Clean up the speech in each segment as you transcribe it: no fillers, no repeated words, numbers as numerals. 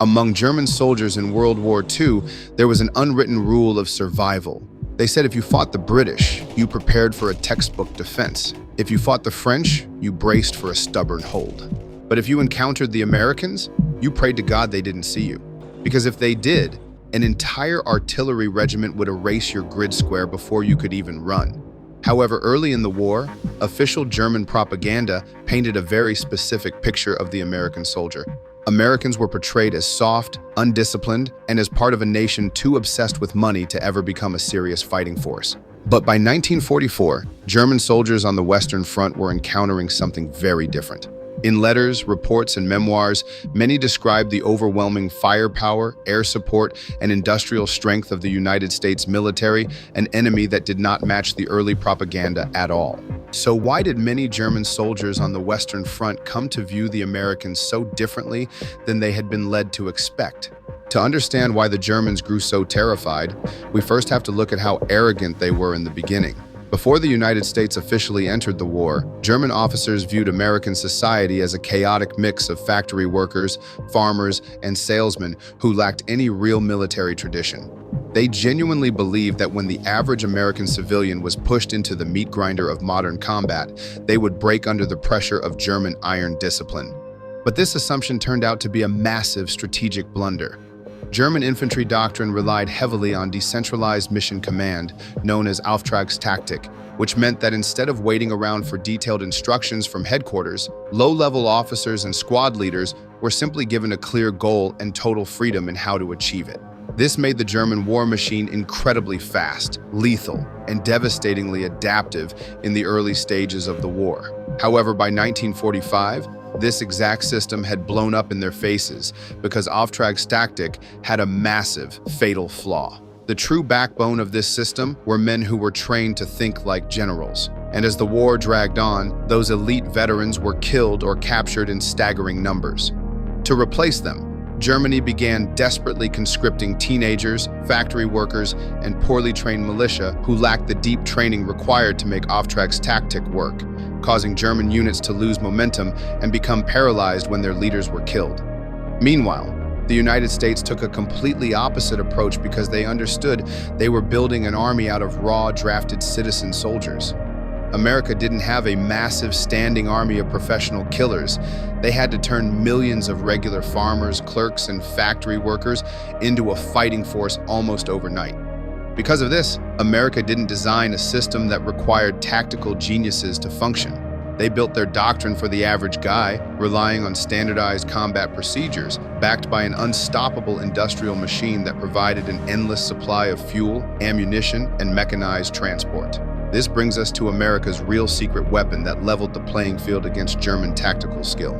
Among German soldiers in World War II, there was an unwritten rule of survival. They said if you fought the British, you prepared for a textbook defense. If you fought the French, you braced for a stubborn hold. But if you encountered the Americans, you prayed to God they didn't see you. Because if they did, an entire artillery regiment would erase your grid square before you could even run. However, early in the war, official German propaganda painted a very specific picture of the American soldier. Americans were portrayed as soft, undisciplined, and as part of a nation too obsessed with money to ever become a serious fighting force. But by 1944, German soldiers on the Western Front were encountering something very different. In letters, reports, and memoirs, many described the overwhelming firepower, air support, and industrial strength of the United States military, an enemy that did not match the early propaganda at all. So why did many German soldiers on the Western Front come to view the Americans so differently than they had been led to expect? To understand why the Germans grew so terrified, we first have to look at how arrogant they were in the beginning. Before the United States officially entered the war, German officers viewed American society as a chaotic mix of factory workers, farmers, and salesmen who lacked any real military tradition. They genuinely believed that when the average American civilian was pushed into the meat grinder of modern combat, they would break under the pressure of German iron discipline. But this assumption turned out to be a massive strategic blunder. German infantry doctrine relied heavily on decentralized mission command, known as Auftragstaktik, which meant that instead of waiting around for detailed instructions from headquarters, low-level officers and squad leaders were simply given a clear goal and total freedom in how to achieve it. This made the German war machine incredibly fast, lethal, and devastatingly adaptive in the early stages of the war. However, by 1945, this exact system had blown up in their faces because Auftragstaktik had a massive, fatal flaw. The true backbone of this system were men who were trained to think like generals. And as the war dragged on, those elite veterans were killed or captured in staggering numbers. To replace them, Germany began desperately conscripting teenagers, factory workers, and poorly trained militia who lacked the deep training required to make Auftragstaktik work, causing German units to lose momentum and become paralyzed when their leaders were killed. Meanwhile, the United States took a completely opposite approach because they understood they were building an army out of raw, drafted citizen soldiers. America didn't have a massive standing army of professional killers. They had to turn millions of regular farmers, clerks, and factory workers into a fighting force almost overnight. Because of this, America didn't design a system that required tactical geniuses to function. They built their doctrine for the average guy, relying on standardized combat procedures, backed by an unstoppable industrial machine that provided an endless supply of fuel, ammunition, and mechanized transport. This brings us to America's real secret weapon that leveled the playing field against German tactical skill: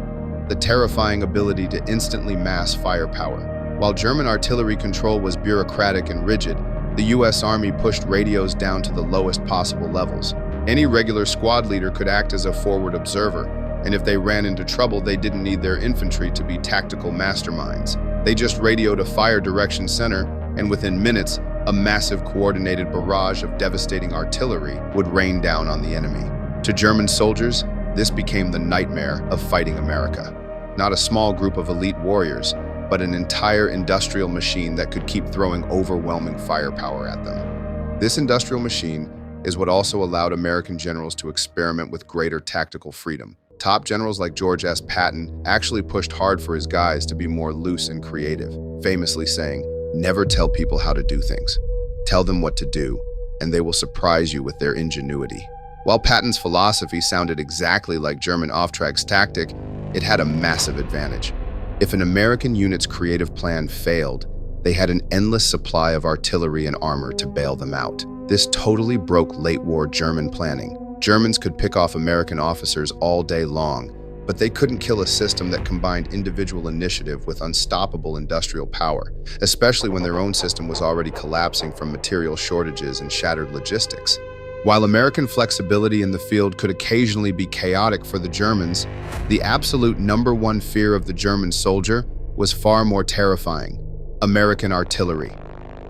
the terrifying ability to instantly mass firepower. While German artillery control was bureaucratic and rigid, the U.S. Army pushed radios down to the lowest possible levels. Any regular squad leader could act as a forward observer, and if they ran into trouble, they didn't need their infantry to be tactical masterminds. They just radioed a fire direction center, and within minutes, a massive coordinated barrage of devastating artillery would rain down on the enemy. To German soldiers, this became the nightmare of fighting America. Not a small group of elite warriors, but an entire industrial machine that could keep throwing overwhelming firepower at them. This industrial machine is what also allowed American generals to experiment with greater tactical freedom. Top generals like George S. Patton actually pushed hard for his guys to be more loose and creative, famously saying, "Never tell people how to do things. Tell them what to do, and they will surprise you with their ingenuity." While Patton's philosophy sounded exactly like German Auftragstaktik, it had a massive advantage. If an American unit's creative plan failed, they had an endless supply of artillery and armor to bail them out. This totally broke late-war German planning. Germans could pick off American officers all day long, but they couldn't kill a system that combined individual initiative with unstoppable industrial power, especially when their own system was already collapsing from material shortages and shattered logistics. While American flexibility in the field could occasionally be chaotic for the Germans, the absolute #1 fear of the German soldier was far more terrifying: American artillery.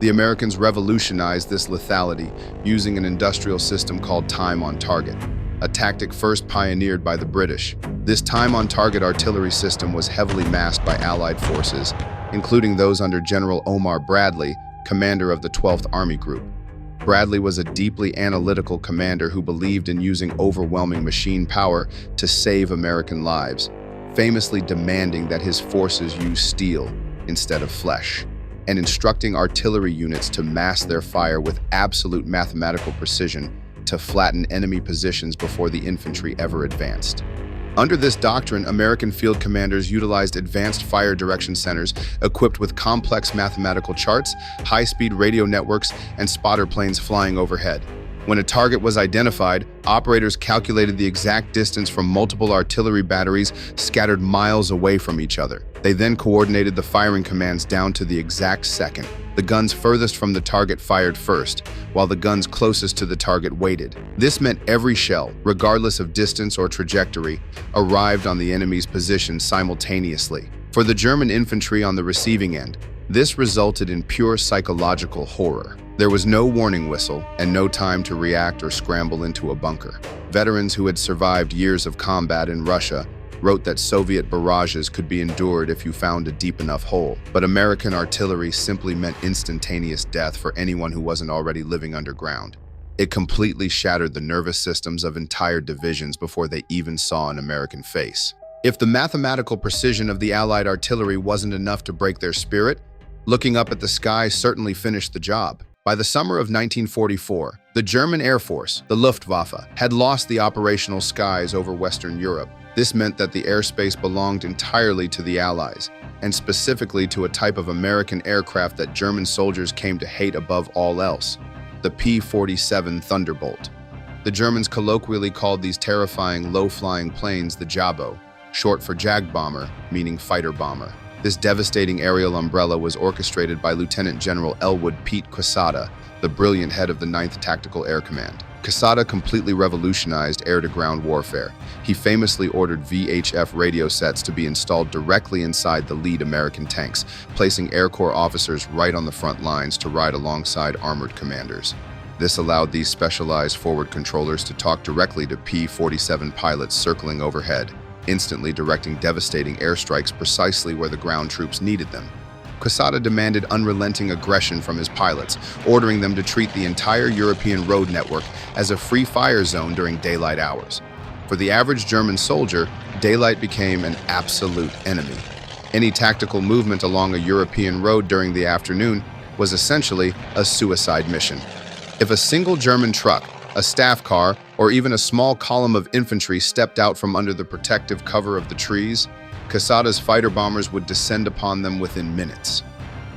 The Americans revolutionized this lethality using an industrial system called time on target, a tactic first pioneered by the British. This time on target artillery system was heavily masked by Allied forces including those under General Omar Bradley, commander of the 12th Army Group. Bradley was a deeply analytical commander who believed in using overwhelming machine power to save American lives, famously demanding that his forces use steel instead of flesh, and instructing artillery units to mass their fire with absolute mathematical precision to flatten enemy positions before the infantry ever advanced. Under this doctrine, American field commanders utilized advanced fire direction centers equipped with complex mathematical charts, high-speed radio networks, and spotter planes flying overhead. When a target was identified, operators calculated the exact distance from multiple artillery batteries scattered miles away from each other. They then coordinated the firing commands down to the exact second. The guns furthest from the target fired first, while the guns closest to the target waited. This meant every shell, regardless of distance or trajectory, arrived on the enemy's position simultaneously. For the German infantry on the receiving end, this resulted in pure psychological horror. There was no warning whistle and no time to react or scramble into a bunker. Veterans who had survived years of combat in Russia wrote that Soviet barrages could be endured if you found a deep enough hole, but American artillery simply meant instantaneous death for anyone who wasn't already living underground. It completely shattered the nervous systems of entire divisions before they even saw an American face. If the mathematical precision of the Allied artillery wasn't enough to break their spirit, looking up at the sky certainly finished the job. By the summer of 1944, the German Air Force, the Luftwaffe, had lost the operational skies over Western Europe. This meant that the airspace belonged entirely to the Allies, and specifically to a type of American aircraft that German soldiers came to hate above all else, the P-47 Thunderbolt. The Germans colloquially called these terrifying, low-flying planes the Jabo, short for Jag Bomber, meaning fighter bomber. This devastating aerial umbrella was orchestrated by Lieutenant General Elwood Pete Quesada, the brilliant head of the 9th Tactical Air Command. Quesada completely revolutionized air-to-ground warfare. He famously ordered VHF radio sets to be installed directly inside the lead American tanks, placing Air Corps officers right on the front lines to ride alongside armored commanders. This allowed these specialized forward controllers to talk directly to P-47 pilots circling overhead, instantly directing devastating airstrikes precisely where the ground troops needed them. Quesada demanded unrelenting aggression from his pilots, ordering them to treat the entire European road network as a free fire zone during daylight hours. For the average German soldier, daylight became an absolute enemy. Any tactical movement along a European road during the afternoon was essentially a suicide mission. If a single German truck, a staff car, or even a small column of infantry stepped out from under the protective cover of the trees, Quesada's fighter bombers would descend upon them within minutes.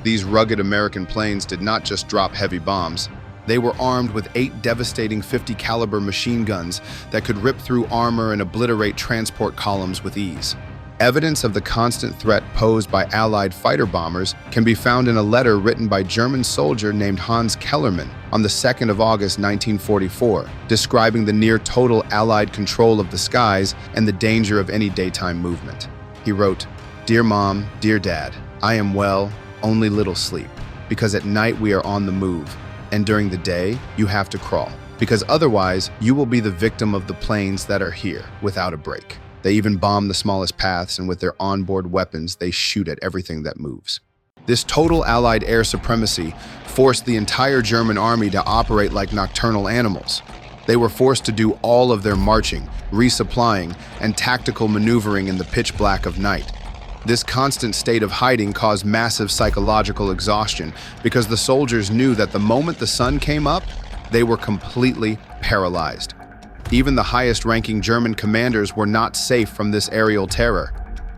These rugged American planes did not just drop heavy bombs. They were armed with 8 devastating 50-caliber machine guns that could rip through armor and obliterate transport columns with ease. Evidence of the constant threat posed by Allied fighter bombers can be found in a letter written by a German soldier named Hans Kellermann on the 2nd of August 1944, describing the near-total Allied control of the skies and the danger of any daytime movement. He wrote, "Dear Mom, dear Dad, I am well, only little sleep, because at night we are on the move, and during the day you have to crawl, because otherwise you will be the victim of the planes that are here without a break. They even bomb the smallest paths, and with their onboard weapons, they shoot at everything that moves." This total Allied air supremacy forced the entire German army to operate like nocturnal animals. They were forced to do all of their marching, resupplying, and tactical maneuvering in the pitch black of night. This constant state of hiding caused massive psychological exhaustion because the soldiers knew that the moment the sun came up, they were completely paralyzed. Even the highest-ranking German commanders were not safe from this aerial terror.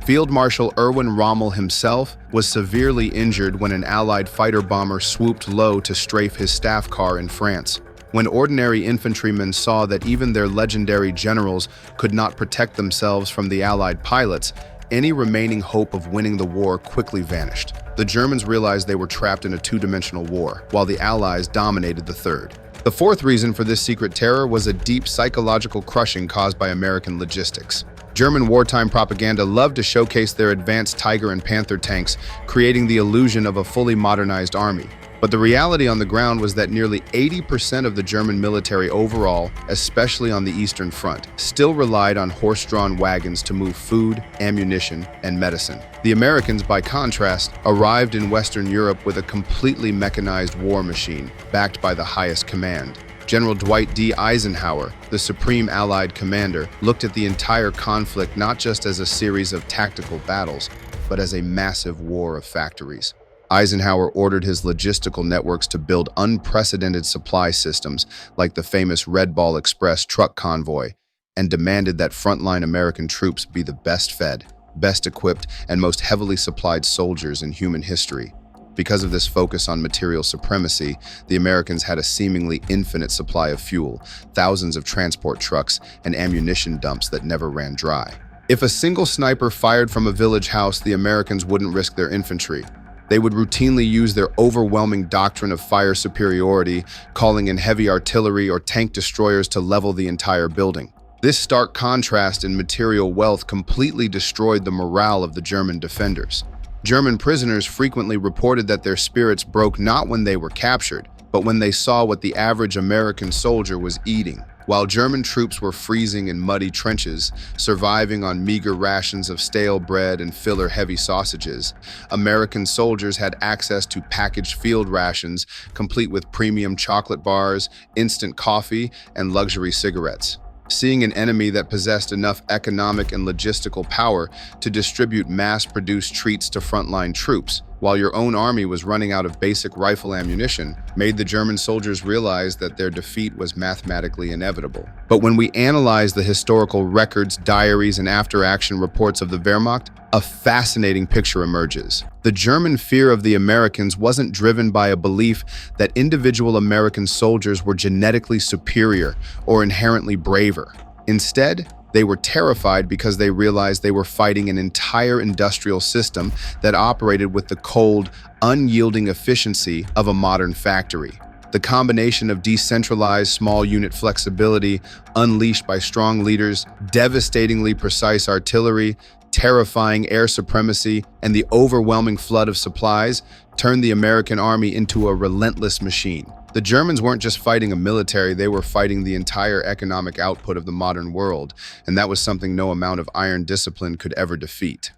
Field Marshal Erwin Rommel himself was severely injured when an Allied fighter bomber swooped low to strafe his staff car in France. When ordinary infantrymen saw that even their legendary generals could not protect themselves from the Allied pilots, any remaining hope of winning the war quickly vanished. The Germans realized they were trapped in a two-dimensional war, while the Allies dominated the third. The fourth reason for this secret terror was a deep psychological crushing caused by American logistics. German wartime propaganda loved to showcase their advanced Tiger and Panther tanks, creating the illusion of a fully modernized army. But the reality on the ground was that nearly 80% of the German military overall, especially on the Eastern Front, still relied on horse-drawn wagons to move food, ammunition, and medicine. The Americans, by contrast, arrived in Western Europe with a completely mechanized war machine, backed by the highest command. General Dwight D. Eisenhower, the Supreme Allied Commander, looked at the entire conflict not just as a series of tactical battles, but as a massive war of factories. Eisenhower ordered his logistical networks to build unprecedented supply systems like the famous Red Ball Express truck convoy, and demanded that frontline American troops be the best fed, best equipped, and most heavily supplied soldiers in human history. Because of this focus on material supremacy, the Americans had a seemingly infinite supply of fuel, thousands of transport trucks, and ammunition dumps that never ran dry. If a single sniper fired from a village house, the Americans wouldn't risk their infantry. They would routinely use their overwhelming doctrine of fire superiority, calling in heavy artillery or tank destroyers to level the entire building. This stark contrast in material wealth completely destroyed the morale of the German defenders. German prisoners frequently reported that their spirits broke not when they were captured, but when they saw what the average American soldier was eating. While German troops were freezing in muddy trenches, surviving on meager rations of stale bread and filler-heavy sausages, American soldiers had access to packaged field rations, complete with premium chocolate bars, instant coffee, and luxury cigarettes. Seeing an enemy that possessed enough economic and logistical power to distribute mass-produced treats to frontline troops, while your own army was running out of basic rifle ammunition, made the German soldiers realize that their defeat was mathematically inevitable. But when we analyze the historical records, diaries, and after-action reports of the Wehrmacht, a fascinating picture emerges. The German fear of the Americans wasn't driven by a belief that individual American soldiers were genetically superior or inherently braver. Instead, they were terrified because they realized they were fighting an entire industrial system that operated with the cold, unyielding efficiency of a modern factory. The combination of decentralized small unit flexibility unleashed by strong leaders, devastatingly precise artillery, terrifying air supremacy, and the overwhelming flood of supplies turned the American army into a relentless machine. The Germans weren't just fighting a military, they were fighting the entire economic output of the modern world, and that was something no amount of iron discipline could ever defeat.